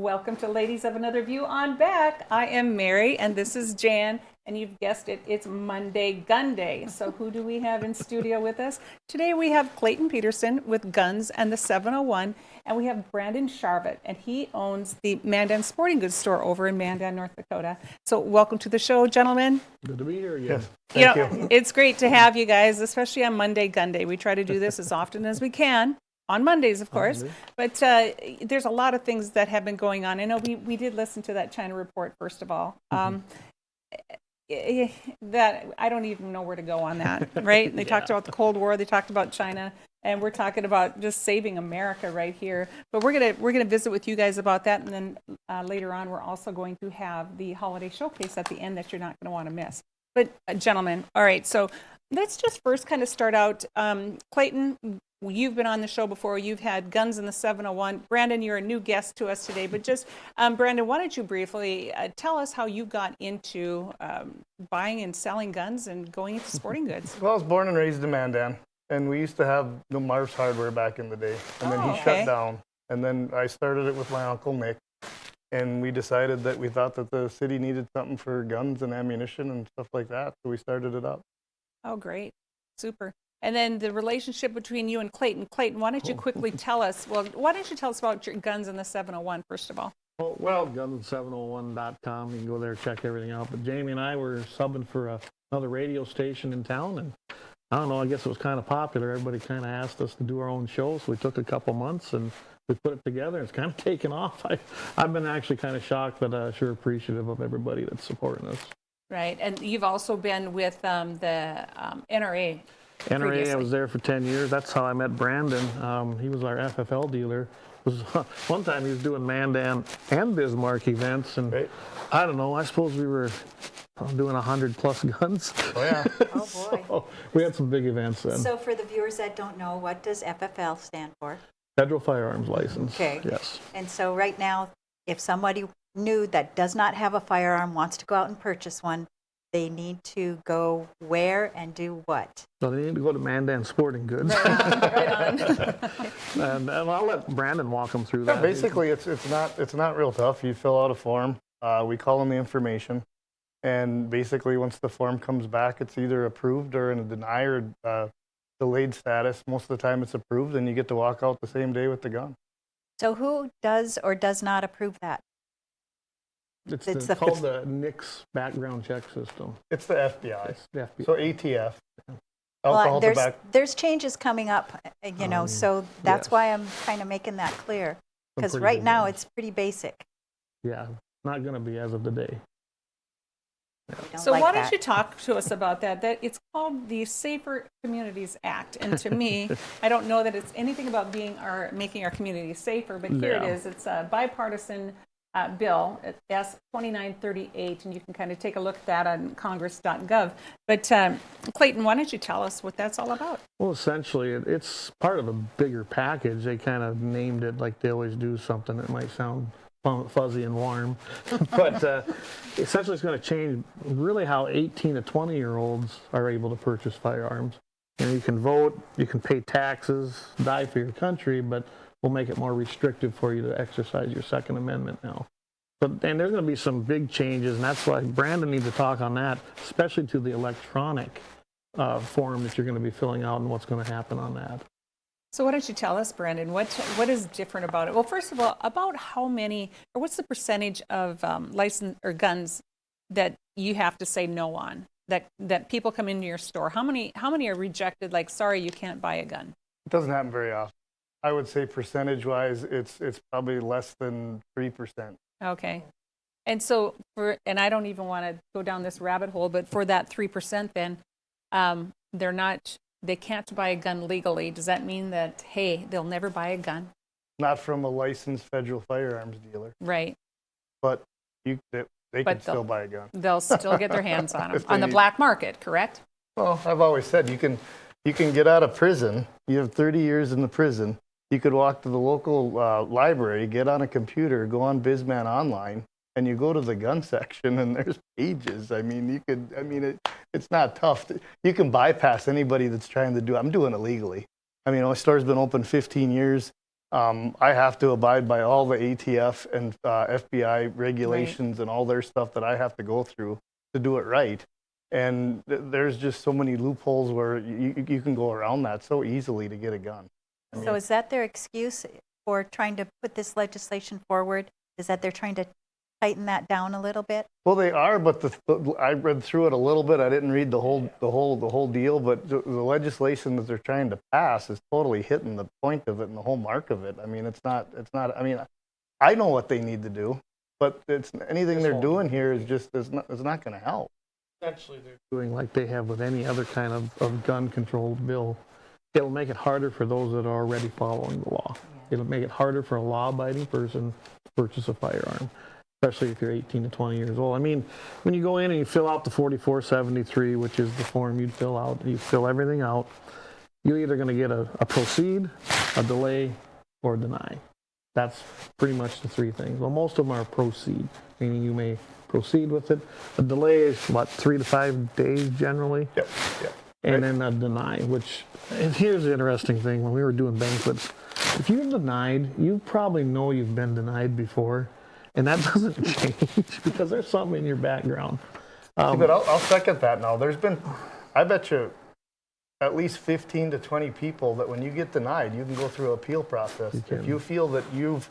Welcome to Ladies of Another View on BEK. I am Mary, and this is Jan, and you've guessed it, it's Monday Gun Day. So who do we have in studio with us? Today we have Clayton Pederson with Guns and the 701, and we have Brandon Charvat, and he owns the Mandan Sporting Goods store over in Mandan, North Dakota. So welcome to the show, gentlemen. Good to be here again. Yes, thank you. It's great to have you guys, especially on Monday Gun Day. We try to do this as often as we can. On Mondays, of course, but there's a lot of things that have been going on. I know we did listen to that China report, first of all. That I don't even know where to go on that, right? They talked about the Cold War, they talked about China, and we're talking about just saving America right here. But we're gonna visit with you guys about that, and then later on, we're also going to have the holiday showcase at the end that you're not going to want to miss. But gentlemen, all right, so let's just first kind of start out. Clayton, you've been on the show before. You've had Guns in the 701. Brandon, you're a new guest to us today. But just, Brandon, why don't you briefly tell us how you got into buying and selling guns and going into sporting goods? Well, I was born and raised in Mandan, and we used to have the Marv's Hardware back in the day. And then he shut down. And then I started it with my Uncle Nick. And we decided that we thought that the city needed something for guns and ammunition and stuff like that. So we started it up. Oh, great. Super. And then the relationship between you and Clayton. Clayton, why don't you quickly tell us, why don't you tell us about your Guns in the 701, first of all? Well, guns701.com. You can go there, check everything out. But Jamie and I were subbing for another radio station in town. And I don't know, I guess it was kind of popular. Everybody kind of asked us to do our own show. So we took a couple months and we put it together. It's kind of taken off. I've been actually kind of shocked, but sure appreciative of everybody that's supporting us. Right. And you've also been with the NRA. NRA, I was there for 10 years. That's how I met Brandon. He was our FFL dealer. One time he was doing Mandan and Bismarck events, and I don't know, I suppose we were doing 100+ guns. Oh, yeah. Oh, boy. So we had some big events then. So for the viewers that don't know, what does FFL stand for? Federal Firearms License. Okay. Yes. And so right now, if somebody new that does not have a firearm wants to go out and purchase one, they need to go where and do what? So they need to go to Mandan Sporting Goods. Right on. and I'll let Brandon walk them through that. Basically, it's not real tough. You fill out a form. We call them the information. And basically, once the form comes back, it's either approved or in a deny or delayed status. Most of the time, it's approved, and you get to walk out the same day with the gun. So who does or does not approve that? It's called the NICS background check system. It's the FBI. It's the FBI. So ATF. Well, there's changes coming up, so that's why I'm kind of making that clear. Because right now, it's pretty basic. Yeah, not going to be as of today. Yeah. So why don't you talk to us about that? That it's called the Safer Communities Act, and to me, I don't know that it's anything about making our communities safer, but here it is. It's a bipartisan bill, S 2938, and you can kind of take a look at that on congress.gov. But Clayton, why don't you tell us what that's all about? Well, essentially, it's part of a bigger package. They kind of named it like they always do, something that might sound fuzzy and warm. But essentially, it's going to change really how 18 to 20-year-olds are able to purchase firearms. You can vote, you can pay taxes, die for your country, but we'll make it more restrictive for you to exercise your Second Amendment now. And there's going to be some big changes, and that's why Brandon needs to talk on that, especially to the electronic form that you're going to be filling out and what's going to happen on that. So why don't you tell us, Brandon, what is different about it? Well, first of all, about how many, or what's the percentage of license or guns that you have to say no on, that people come into your store? How many are rejected, like, sorry, you can't buy a gun? It doesn't happen very often. I would say percentage-wise, it's probably less than 3%. Okay. And so, and I don't even want to go down this rabbit hole, but for that 3%, then they can't buy a gun legally. Does that mean that, hey, they'll never buy a gun? Not from a licensed federal firearms dealer. Right. But they can still buy a gun. They'll still get their hands on them on the black market, correct? Well, I've always said you can get out of prison. You have 30 years in the prison. You could walk to the local library, get on a computer, go on Bizman Online, and you go to the gun section, and there's pages. I mean, it's not tough. You can bypass anybody that's trying to do it. I'm doing it legally. I mean, my store's been open 15 years. I have to abide by all the ATF and FBI regulations and all their stuff that I have to go through to do it right. And there's just so many loopholes where you can go around that so easily to get a gun. So is that their excuse for trying to put this legislation forward? Is that they're trying to tighten that down a little bit? Well, they are, but I read through it a little bit. I didn't read the whole deal, but the legislation that they're trying to pass is totally hitting the point of it and the whole mark of it. I mean, it's not. I mean, I know what they need to do, but anything they're doing here is just it's not going to help. Essentially, they're doing like they have with any other kind of gun control bill. It'll make it harder for those that are already following the law. It'll make it harder for a law-abiding person to purchase a firearm, especially if you're 18 to 20 years old. I mean, when you go in and you fill out the 4473, which is the form you'd fill out, you fill everything out, you're either going to get a proceed, a delay, or deny. That's pretty much the three things. Well, most of them are proceed, meaning you may proceed with it. A delay is, 3 to 5 days generally? Yep. And then a deny, and here's the interesting thing, when we were doing banquets, if you're denied, you probably know you've been denied before, and that doesn't change because there's something in your background. But I'll second that now. There's been, I bet you, at least 15 to 20 people that when you get denied, you can go through an appeal process. If you feel that you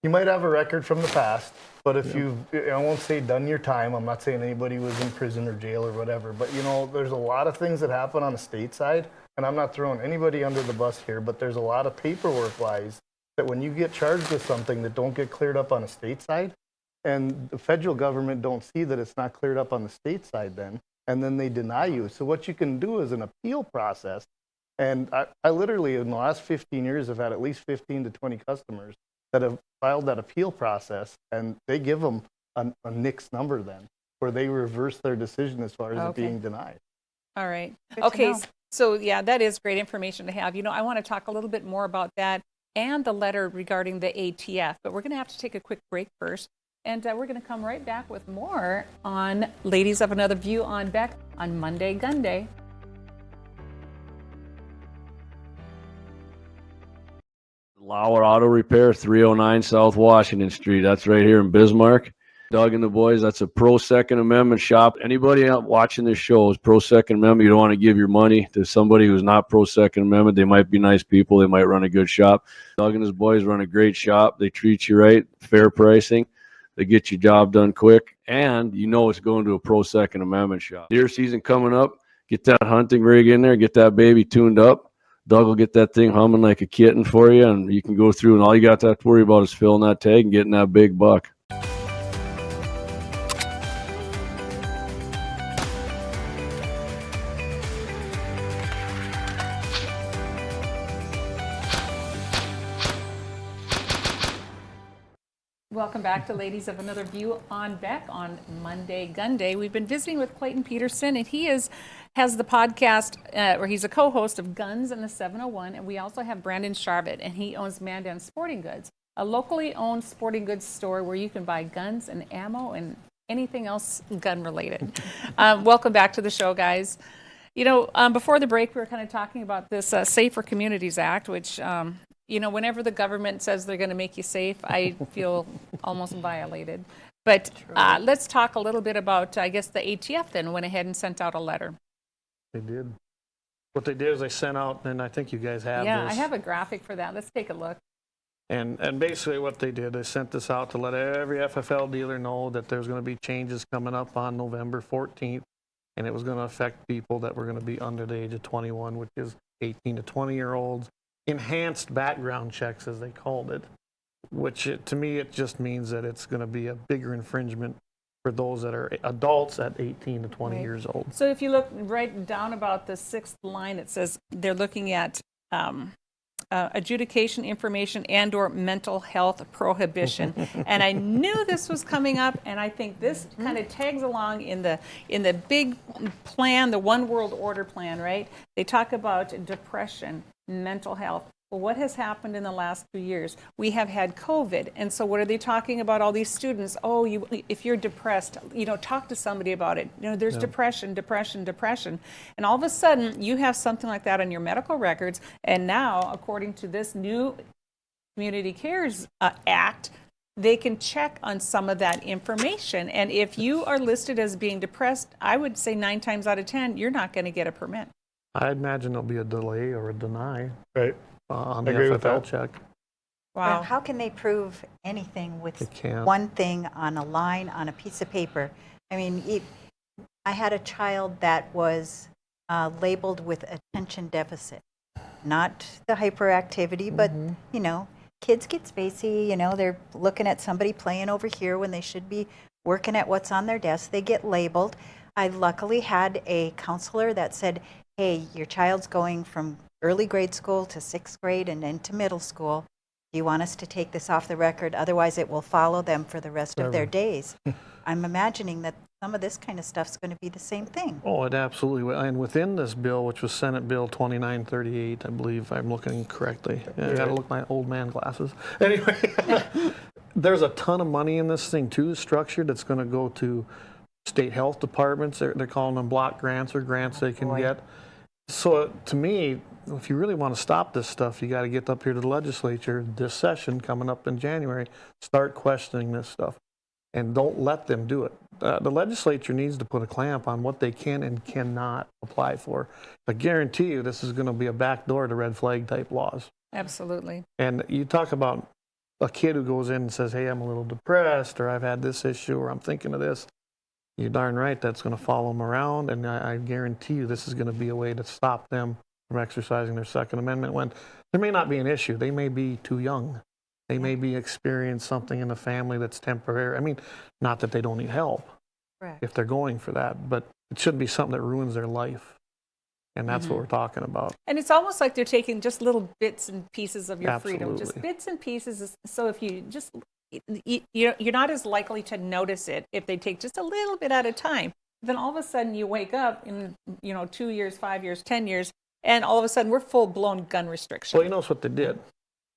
might have a record from the past, but if I won't say done your time, I'm not saying anybody was in prison or jail or whatever, but there's a lot of things that happen on the state side, and I'm not throwing anybody under the bus here, but there's a lot of paperwork-wise that when you get charged with something that don't get cleared up on the state side, and the federal government don't see that it's not cleared up on the state side then, and then they deny you. So what you can do is an appeal process, and I literally, in the last 15 years, have had at least 15 to 20 customers that have filed that appeal process, and they give them a NICS number then, where they reverse their decision as far as it being denied. All right. Good to Okay. know. So yeah, that is great information to have. I want to talk a little bit more about that and the letter regarding the ATF, but we're going to have to take a quick break first. And we're going to come right back with more on Ladies of Another View on BEK on Monday Gun Day. Lauer Auto Repair, 309 South Washington Street. That's right here in Bismarck. Doug and the boys, that's a pro Second Amendment shop. Anybody out watching this show is pro Second Amendment. You don't want to give your money to somebody who's not pro Second Amendment. They might be nice people. They might run a good shop. Doug and his boys run a great shop. They treat you right, fair pricing. They get your job done quick, and it's going to a pro Second Amendment shop. Deer season coming up. Get that hunting rig in there. Get that baby tuned up. Doug will get that thing humming like a kitten for you, and you can go through, and all you got to have to worry about is filling that tag and getting that big buck. Welcome back to Ladies of Another View on BEK on Monday Gun Day. We've been visiting with Clayton Pederson, and he has the podcast where he's a co-host of Guns and the 701, and we also have Brandon Charvat, and he owns Mandan Sporting Goods, a locally owned sporting goods store where you can buy guns and ammo and anything else gun related. Welcome back to the show, guys. Before the break, we were kind of talking about this Safer Communities Act, which whenever the government says they're going to make you safe, I feel almost violated. But let's talk a little bit about, I guess, the ATF then went ahead and sent out a letter. They did. What they did is they sent out, and I think you guys have Yeah, this. I have a graphic for that. Let's take a look. And basically what they did, they sent this out to let every FFL dealer know that there's going to be changes coming up on November 14th, and it was going to affect people that were going to be under the age of 21, which is 18 to 20-year-olds. Enhanced background checks, as they called it, which to me it just means that it's going to be a bigger infringement for those that are adults at 18 to 20 years old. So if you look right down about the sixth line, it says they're looking at adjudication information and/or mental health prohibition. And I knew this was coming up, and I think this kind of tags along in the big plan, the One World Order plan, right? They talk about depression, mental health. Well, what has happened in the last 2 years? We have had COVID, and so what are they talking about? All these students, if you're depressed, talk to somebody about it. There's depression, and all of a sudden you have something like that on your medical records. And now, according to this new Community Cares Act, they can check on some of that information. And if you are listed as being depressed, I would say 9 times out of 10, you're not going to get a permit. I imagine there'll be a delay or a deny Right. on the I agree with FFL that. check. Wow. How can they prove anything They with can't. one thing on a line on a piece of paper? I mean, I had a child that was labeled with attention deficit, not the hyperactivity, but, you know, kids get spacey, you know, they're looking at somebody playing over here when they should be working at what's on their desk. They get labeled. I luckily had a counselor that said, hey, your child's going from early grade school to 6th grade and into middle school. Do you want us to take this off the record? Otherwise, it will follow them for the rest of their days. I'm imagining that some of this kind of stuff's going to be the same thing. Oh, it absolutely will. And within this bill, which was Senate Bill 2938, I believe, if I'm looking correctly. I got to look at my old man glasses. Anyway, there's a ton of money in this thing, too, structured, that's going to go to state health departments. They're calling them block grants or grants they can get. So to me, if you really want to stop this stuff, you got to get up here to the legislature this session coming up in January, start questioning this stuff, and don't let them do it. The legislature needs to put a clamp on what they can and cannot apply for. I guarantee you this is going to be a backdoor to red flag type laws. Absolutely. And you talk about a kid who goes in and says, hey, I'm a little depressed, or I've had this issue, or I'm thinking of this. You're darn right that's going to follow them around, and I guarantee you this is going to be a way to stop them from exercising their Second Amendment when there may not be an issue. They may be too young. They may be experiencing something in the family that's temporary. I mean, not that they don't need help if they're going for that, but it shouldn't be something that ruins their life. And that's what we're talking about. And it's almost like they're taking just little bits and pieces of your freedom, just Absolutely. bits and pieces. So if you just, you're not as likely to notice it if they take just a little bit at a time. Then all of a sudden you wake up in, 2 years, 5 years, 10 years, and all of a sudden we're full-blown gun restriction. Well, you notice what they did.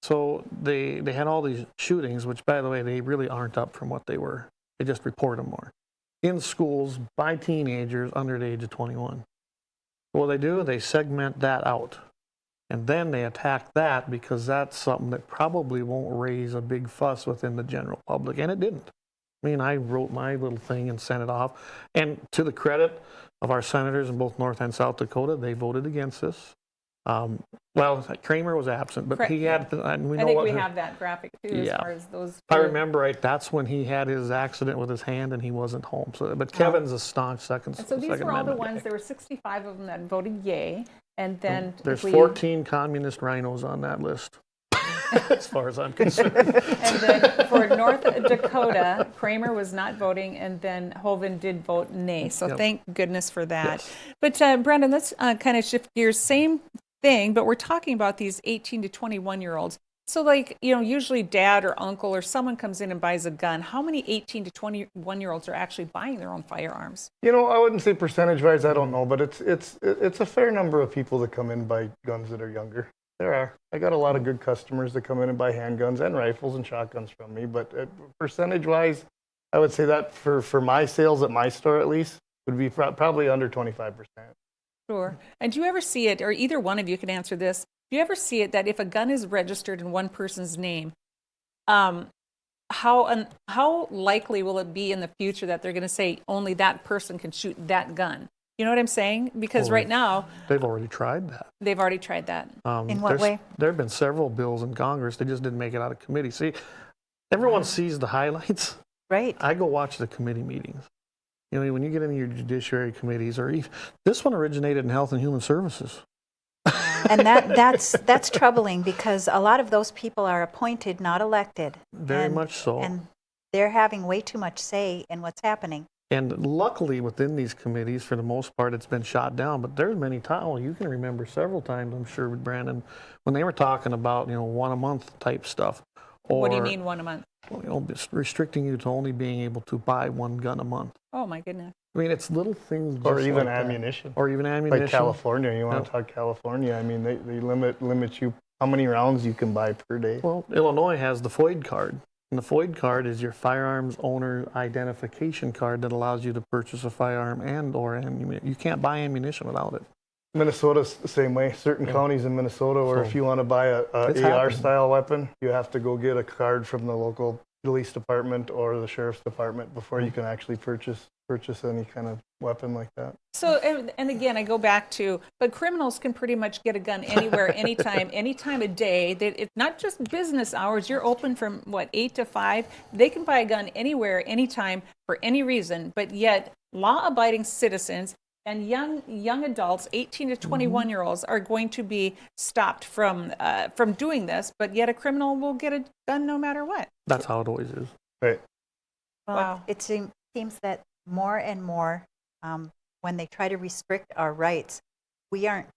So they had all these shootings, which, by the way, they really aren't up from what they were. They just report them more. In schools by teenagers under the age of 21. What they do, they segment that out. And then they attack that because that's something that probably won't raise a big fuss within the general public. And it didn't. I mean, I wrote my little thing and sent it off. And to the credit of our senators in both North and South Dakota, they voted against this. Well, Kramer was absent, but he had, and we know I think what we have that graphic too, as far as those. If I remember right, that's when he had his accident with his hand and he wasn't home. So, but Kevin's a staunch second. And so these were all the Amendment ones, guy. there were 65 of them that voted yay. And then There's 14 communist rhinos on that list, as far as I'm concerned. And then for North Dakota, Kramer was not voting, and then Hovind did vote nay. So thank goodness for that. Yes. But Brandon, let's kind of shift gears. Same thing, but we're talking about these 18 to 21-year-olds. So like, usually dad or uncle or someone comes in and buys a gun. How many 18 to 21-year-olds are actually buying their own firearms? I wouldn't say percentage-wise, I don't know, but it's a fair number of people that come in and buy guns that are younger. There are. I got a lot of good customers that come in and buy handguns and rifles and shotguns from me, but percentage-wise, I would say that for my sales at my store at least, would be probably under 25%. Sure. And do you ever see it, or either one of you can answer this, do you ever see it that if a gun is registered in one person's name, how likely will it be in the future that they're going to say only that person can shoot that gun? You know what I'm saying? Because right now, They've already tried that. they've already tried that. In what way? There have been several bills in Congress. They just didn't make it out of committee. See, everyone sees the highlights. Right. I go watch the committee meetings. When you get into your judiciary committees, or even, this one originated in Health and Human Services. And that's troubling because a lot of those people are appointed, not elected. Very much so. And they're having way too much say in what's happening. And luckily within these committees, for the most part, it's been shot down. But there's many times, well, you can remember several times, I'm sure, with Brandon, when they were talking about, one a month type stuff. Or, What do you mean 1 a month? Just restricting you to only being able to buy one gun a month. Oh my goodness. I mean, it's little things just Or even like that. ammunition. Or even ammunition. Like California, you want to talk California, I mean, they limit you how many rounds you can buy per day. Well, Illinois has the FOID card. And the FOID card is your firearms owner identification card that allows you to purchase a firearm and or ammunition. You can't buy ammunition without it. Minnesota's the same way. Certain counties in Minnesota, or if you want to buy a It's AR happening. style weapon, you have to go get a card from the local police department or the sheriff's department before you can actually purchase any kind of weapon like that. So, and again, I go back to, but criminals can pretty much get a gun anywhere, anytime, any time of day. It's not just business hours. You're open from, 8 to 5? They can buy a gun anywhere, anytime, for any reason. But yet, law-abiding citizens and young adults, 18 to 21-year-olds, are going to be stopped from doing this. But yet, a criminal will get a gun no matter what. That's how it always is. Right. Well, Wow. it seems that more and more, when they try to restrict our rights, we aren't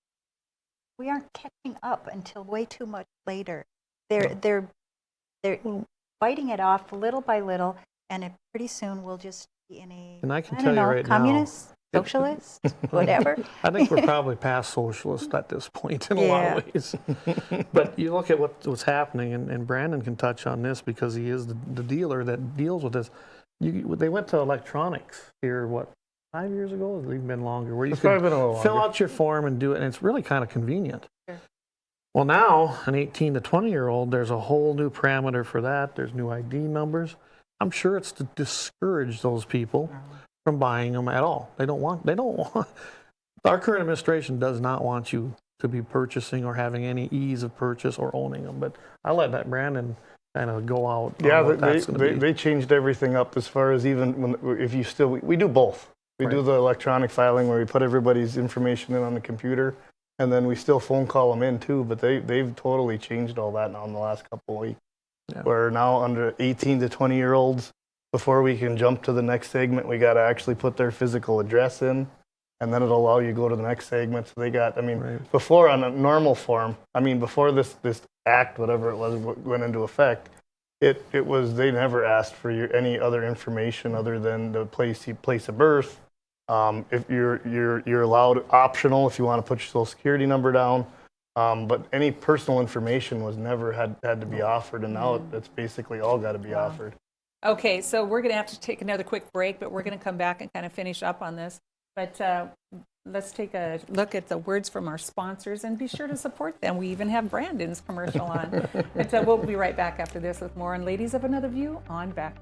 catching up until way too much later. They're fighting it off little by little, and pretty soon we'll just be in a And I can don't tell you know, right now, communist, socialist, whatever. I think we're probably past socialist at this point in a lot of ways. But you look at what's happening, and Brandon can touch on this because he is the dealer that deals with this. They went to electronics here, 5 years ago? It's even been longer. Where you It's probably been a little could fill longer. out your form and do it, and it's really kind of convenient. Sure. Well, now, an 18 to 20-year-old, there's a whole new parameter for that. There's new ID numbers. I'm sure it's to discourage those people from buying them at all. They don't want, our current administration does not want you to be purchasing or having any ease of purchase or owning them. But I'll let that Brandon kind of go out. Yeah, on what that's gonna be. they changed everything up as far as even if you still, we do both. We do Right. the electronic filing where we put everybody's information in on the computer, and then we still phone call them in too, but they've totally changed all that now in the last couple of weeks. Yeah. Where now under 18 to 20-year-olds, before we can jump to the next segment, we got to actually put their physical address in, and then it'll allow you to go to the next segment. So they got, Right. before on a normal form, before this act, whatever it was, went into effect, it was, they never asked for any other information other than the place of birth. If you're allowed optional if you want to put your social security number down. But any personal information was never had to be offered, and now it's basically all got to be offered. Okay, so we're going to have to take another quick break, but we're going to come back and kind of finish up on this. But let's take a look at the words from our sponsors and be sure to support them. We even have Brandon's commercial on. And so we'll be right back after this with more on Ladies of Another View on Back.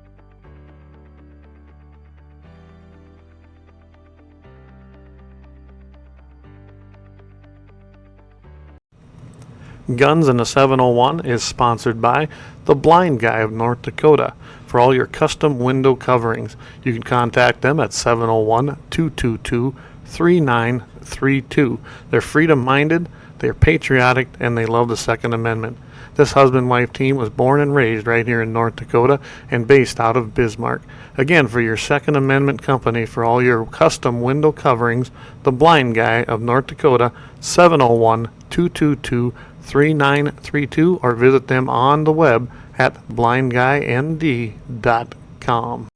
Guns in the 701 is sponsored by The Blind Guy of North Dakota. For all your custom window coverings, you can contact them at 701-222-3932. They're freedom-minded, they're patriotic, and they love the Second Amendment. This husband-wife team was born and raised right here in North Dakota and based out of Bismarck. Again, for your Second Amendment company, for all your custom window coverings, The Blind Guy of North Dakota, 701-222-3932, or visit them on the web at blindguynd.com.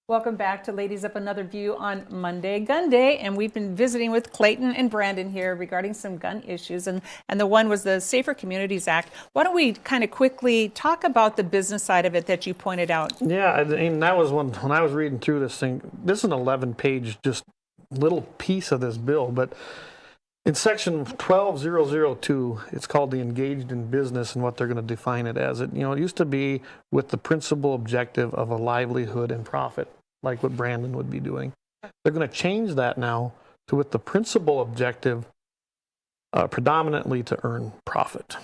Welcome back to Ladies Up Another View on Monday, Gun Day, and we've been visiting with Clayton and Brandon here regarding some gun issues, and the one was the Safer Communities Act. Why don't we kind of quickly talk about the business side of it that you pointed out? Yeah, I mean, that was when I was reading through this thing. This is an 11-page just little piece of this bill, but in section 12002, it's called the engaged in business and what they're going to define it as. It used to be with the principal objective of a livelihood and profit, like what Brandon would be doing. They're going to change that now to with the principal objective predominantly to earn profit.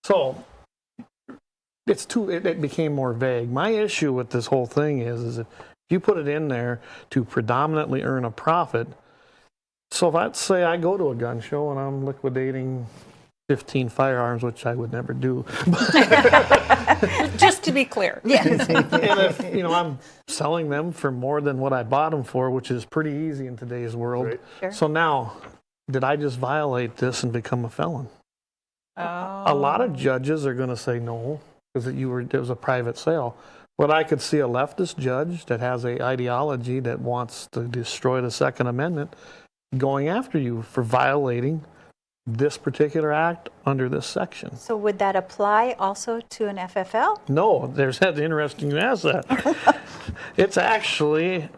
So it became more vague. My issue with this whole thing is if you put it in there to predominantly earn a profit. So if I'd say I go to a gun show and I'm liquidating 15 firearms, which I would never do. Just to be clear. Yes. And if, I'm selling them for more than what I bought them for, which is pretty easy in today's world. Right. Sure. So now, did I just violate this and become a felon? Oh. A lot of judges are going to say no, because it was a private sale. But I could see a leftist judge that has a ideology that wants to destroy the Second Amendment going after you for violating this particular act under this section. So would that apply also to an FFL? No, that's interesting you ask that. It's actually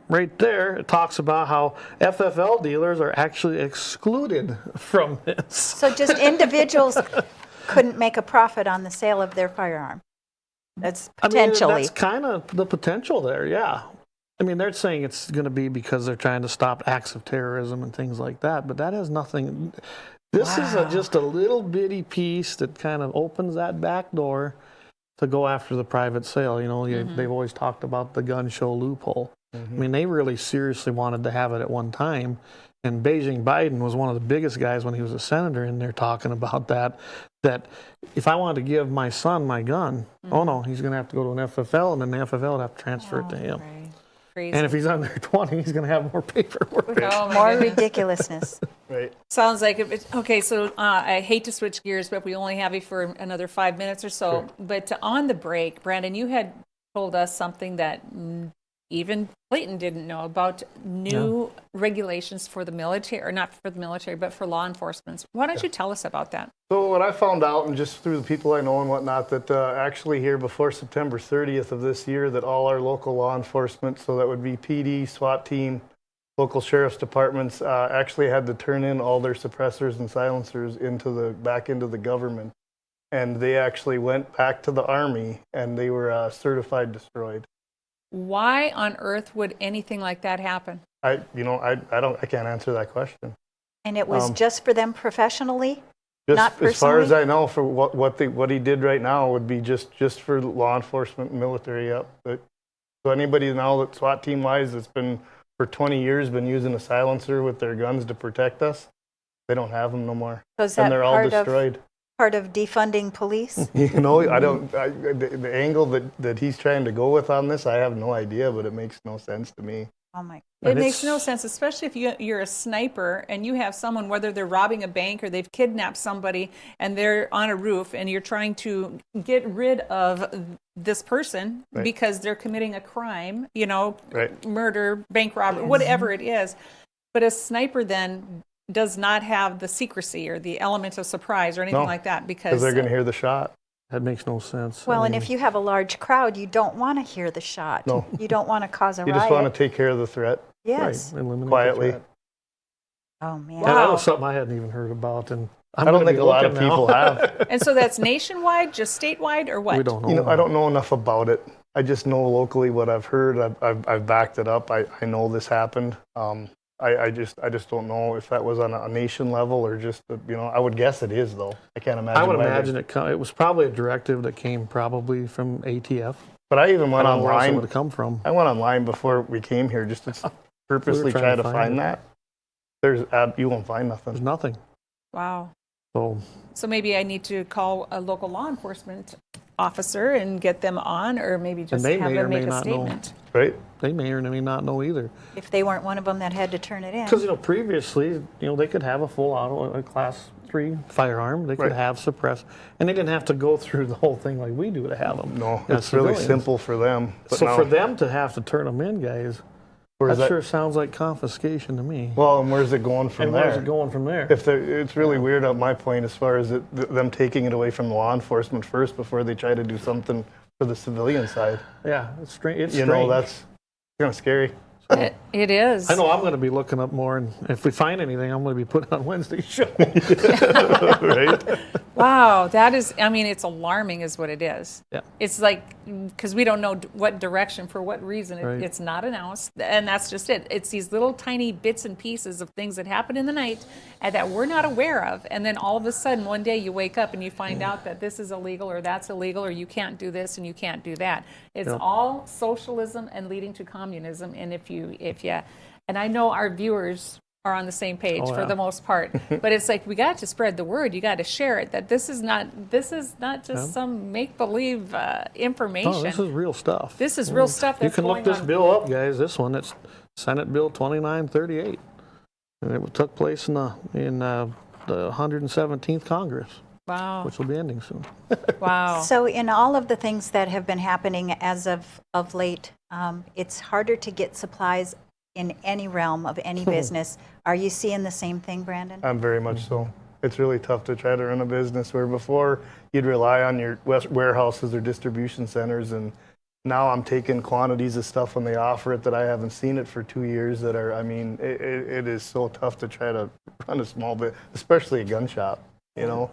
right there. It talks about how FFL dealers are actually excluded from this. So just individuals couldn't make a profit on the sale of their firearm. That's potentially. I mean, that's kind of the potential there, yeah. I mean, they're saying it's going to be because they're trying to stop acts of terrorism and things like that, but that has nothing. This is just a little bitty piece that kind of opens that back door to go after the private sale. You know, they've always talked about the gun show loophole. I mean, they really seriously wanted to have it at one time. And Beijing Biden was one of the biggest guys when he was a senator in there talking about that if I wanted to give my son my gun, oh no, he's going to have to go to an FFL, and then the FFL would have to transfer it to him. Right. Crazy. And if he's under 20, he's going to have more paperwork. Oh, my More goodness. ridiculousness. Right. Sounds like okay. So I hate to switch gears, but we only have you for another 5 minutes or so. Sure. But on the break, Brandon, you had told us something that even Clayton didn't know about new regulations for the military, or not for the military, but for law enforcement. Why don't you tell us about that? So what I found out, and just through the people I know and whatnot, that actually here before September 30th of this year, that all our local law enforcement, so that would be PD, SWAT team, local sheriff's departments, actually had to turn in all their suppressors and silencers back into the government. And they actually went back to the Army, and they were certified destroyed. Why on earth would anything like that happen? I can't answer that question. And it was just for them professionally? Just Not as far as personally? I know, for what he did right now would be just for law enforcement and military. Yep. So anybody now that SWAT team wise that's been for 20 years been using a silencer with their guns to protect us, they don't have them no more, So is that and they're all destroyed. part of defunding police? You know, the angle that he's trying to go with on this, I have no idea, but it makes no sense to me. Oh my. It And makes no it's- sense, especially if you're a sniper and you have someone, whether they're robbing a bank or they've kidnapped somebody and they're on a roof and you're trying to get rid of this person Right. because they're committing a crime, Right. murder, bank robbery, whatever it is. But a sniper then does not have the secrecy or the element of surprise or anything No, like that Because they're going to hear the shot. That makes no sense. Well, and if you have a large crowd, you don't want to hear the shot. No. You don't want to cause a You riot. just want to take care of the threat. Yes. eliminate the quietly. threat. Oh man. And that was something I hadn't even heard about, and I don't think a lot of people have. And so that's nationwide, just statewide, or what? We don't know. You know, I don't know enough about it. I just know locally what I've heard. I've backed it up. I know this happened. I just don't know if that was on a nation level or just, I would guess it is, though. I can't imagine. I would why they- imagine it was probably a directive that came probably from ATF. But I even I went don't know where else it would online. have come from. I went online before we came here just to purposely trying try to to find find it. that. You won't find There's nothing. nothing. Wow. So So maybe I need to call a local law enforcement officer and get them on, or maybe just they have may or them may make a not know. statement. Right? they may or may not know either. If they weren't one of them that had to turn it in. Because previously, they could have a full auto, a class 3 firearm. They could Right. have suppress, and they didn't have to go through the whole thing like we do to have them. No, as it's really civilians. simple for them. But So now, for them to have to turn them in, guys, where's that sure sounds like confiscation to me. Well, and where's it going from and there? where's it going from there? It's really weird at my point as far as them taking it away from law enforcement first before they try to do something for the civilian side. Yeah, it's strange. It's You know, strange. that's kind of scary. It is. I know I'm going to be looking up more, and if we find anything, I'm going to be putting on Wednesday's show. Right? Wow, that is, it's alarming is what it is. Yeah. It's like, because we don't know what direction, for what reason. Right. It's not announced, and that's just it. It's these little tiny bits and pieces of things that happen in the night and that we're not aware of. And then all of a sudden, one day you wake up and you find out that this is illegal or that's illegal or you can't do this and you can't do that. It's Yep. all socialism and leading to communism. And if you, and I know our viewers are on the same page Oh, for yeah. the most part, but it's like we got to spread the word. You got to share it that this is not just some make believe information. Oh, this is real stuff. This is real stuff You that's can look going this on. bill up, guys. This one, it's Senate Bill 2938, and it took place in the 117th Congress, Wow, which will be ending soon. wow. So in all of the things that have been happening as of late, it's harder to get supplies in any realm of any business. Are you seeing the same thing, Brandon? I'm very much so. It's really tough to try to run a business where before you'd rely on your warehouses or distribution centers, and now I'm taking quantities of stuff when they offer it that I haven't seen it for 2 years that are, I mean, it is so tough to try to run a small bit, especially a gun shop, you know?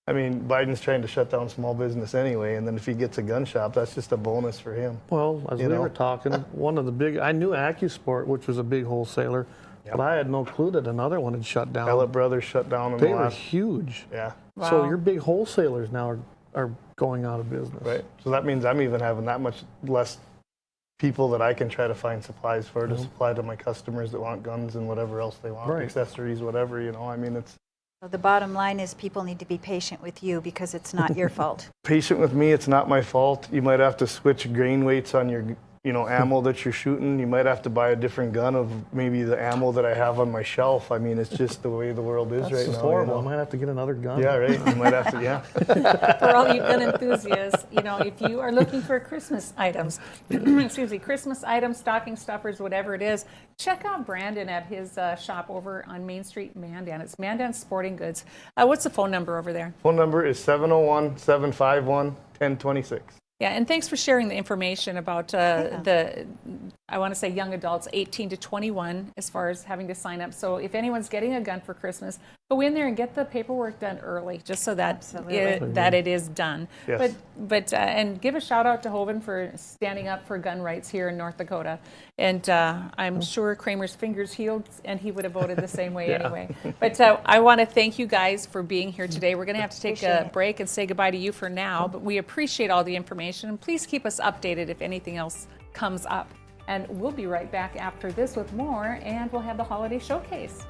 I mean, Biden's trying to shut down small business anyway, and then if he gets a gun shop, that's just a bonus for him. Well, as You we know? were talking, one of the big, I knew AccuSport, which was a big wholesaler, but I had no clue that another one had shut down. Pellet Brothers shut down in They the were last, huge. yeah, So Wow. your big wholesalers now are going out of business. right. So that means I'm even having that much less people that I can try to find supplies for to supply to my customers that want guns and whatever else they want, Right. accessories, whatever, you know, I mean, it's So the bottom line is people need to be patient with you because it's not your fault. patient with me. It's not my fault. You might have to switch grain weights on your, you know, ammo that you're shooting. You might have to buy a different gun of maybe the ammo that I have on my shelf. I mean, it's just the way the world is That's right just now. horrible. You I know? might have to get another gun. Yeah, right. You might have to, yeah. For all you gun enthusiasts, you know, if you are looking for Christmas items, excuse me, Christmas items, stocking stuffers, whatever it is, check out Brandon at his shop over on Main Street, Mandan. It's Mandan Sporting Goods. What's the phone number over there? Phone number is 701-751-1026. Yeah, and thanks for sharing the information about I want to say young adults 18 to 21 as far as having to sign up. So if anyone's getting a gun for Christmas, go in there and get the paperwork done early just so that it is done. Yes. But and give a shout out to Hovind for standing up for gun rights here in North Dakota. And I'm sure Kramer's fingers healed and he would have voted the same way anyway. But I want to thank you guys for being here today. We're going to have to take a break and say goodbye to you for now, but we appreciate all the information. And please keep us updated if anything else comes up. And we'll be right back after this with more, and we'll have the holiday showcase.